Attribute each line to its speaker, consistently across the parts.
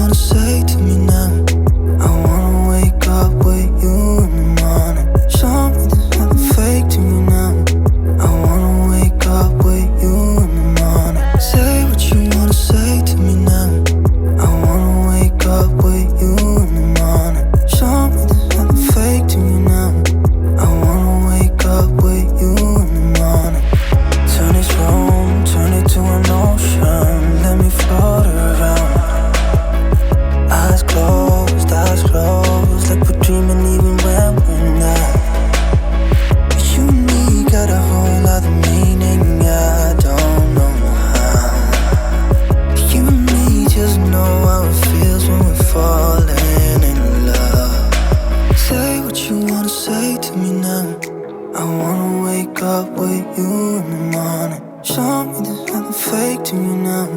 Speaker 1: wanna say to me now? I wanna wake up with you in the morning. Show me there's nothing fake to me now. I wanna wake up with you in the morning. Say what you wanna say to me now. I wanna wake up with you in the morning. Show me there's nothing fake to me now. I wanna wake up with you in the morning. Turn this room, turn it to an ocean. Let me float around. Eyes closed, like we're dreaming even when we're not. You and me got a whole other meaning, I don't know how. You and me just know how it feels when we're falling in love. Say what you wanna say to me now. I wanna wake up with you in the morning. Show me there's nothing fake to me now.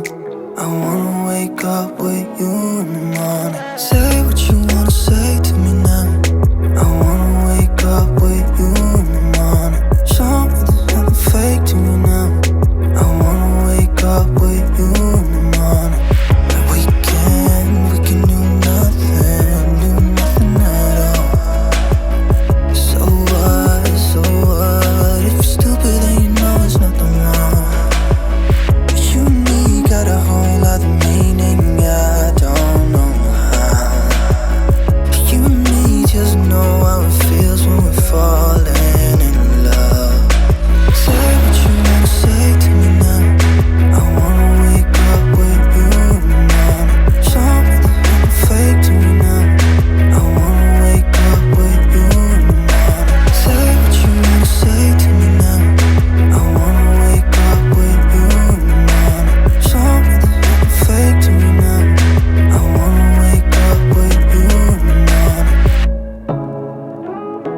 Speaker 1: I wanna wake up with you in the morning. Say what you wanna say to me now. I wanna wake up with you in the morning. Show me there's nothing fake to me now. I wanna wake up with you in the morning. We can do nothing at all. So what, if you're stupid then you know there's nothing wrong. But you and me got a whole other meaning, I don't know how. You and me just know how it feels when we're falling in love. Say what you wanna say to me now. I wanna wake up with you in the morning. Show me there's nothing fake to me now. I wanna wake up with you in the morning. Say what you wanna say to me now. I wanna wake up with you in the morning. Show me there's nothing fake to me now.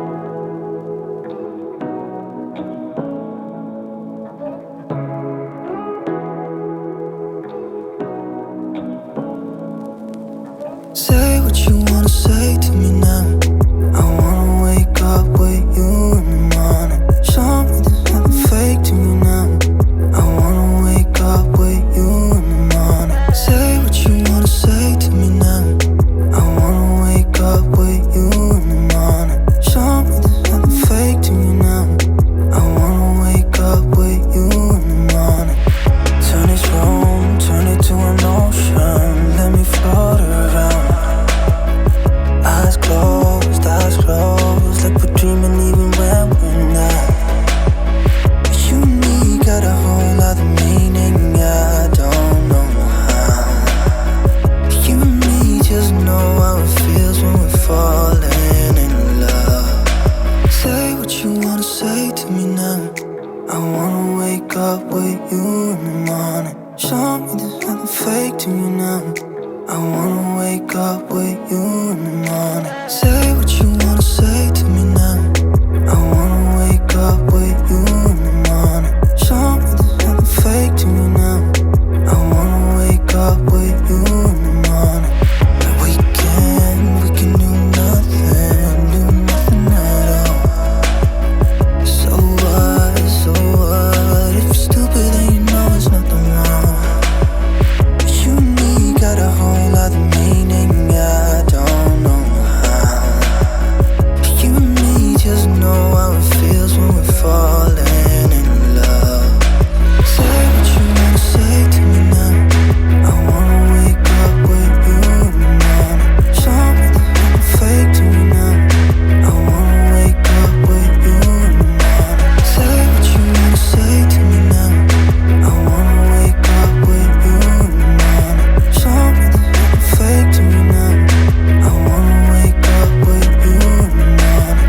Speaker 1: I wanna wake up with you in the morning. Say what you wanna say to me now. I wanna wake up with you in the morning. Show me there's nothing fake to me now. I wanna wake up with you in the morning. Say what you wanna say to me now. I wanna wake up with you in the morning. Show me there's nothing fake to me now. I wanna wake up with you in the morning. Turn this room, turn it to an ocean. Let me float around. Eyes closed, like we're dreaming even when we're not. You and me got a whole other meaning, I don't know how. You and me just know how it feels when we're falling in love. Say what you wanna say to me now. I wanna wake up with you in the morning. Show me there's nothing fake to me now. I wanna wake up with you in the morning. Say what you wanna say to me now. I wanna wake up with you in the morning. Show me there's nothing fake to me now. I wanna wake up with you in the morning. We can do nothing at all. So what, if you're stupid then you know there's nothing wrong. But you and me got a whole other meaning, I don't know how. You and me just know how it feels when we're falling in love. Say what you wanna say to me now. I wanna wake up with you in the morning. Show me there's nothing fake to me now. I wanna wake up with you in the morning. Say what you wanna say to me now. I wanna wake up with you in the morning. Show me there's nothing fake to me now. I wanna wake up with you in the morning.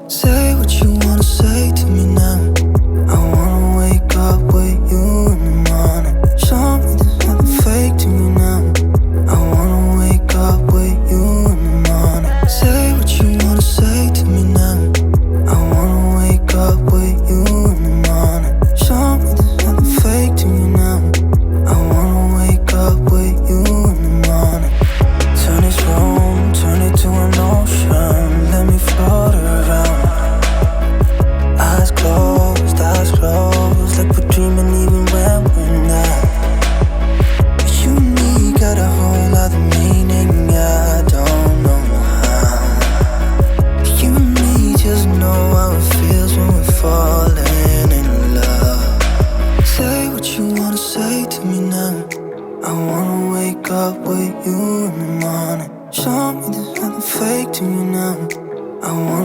Speaker 1: Say what you wanna say to me now. I wanna wake up with you in the morning. Show me there's nothing fake to me now. I wanna wake up with you in the morning. Say what you wanna say to me now. I wanna wake up with you in the morning. Show me there's nothing fake to me now. I wanna wake up with you in the morning. Turn this room, turn it to wanna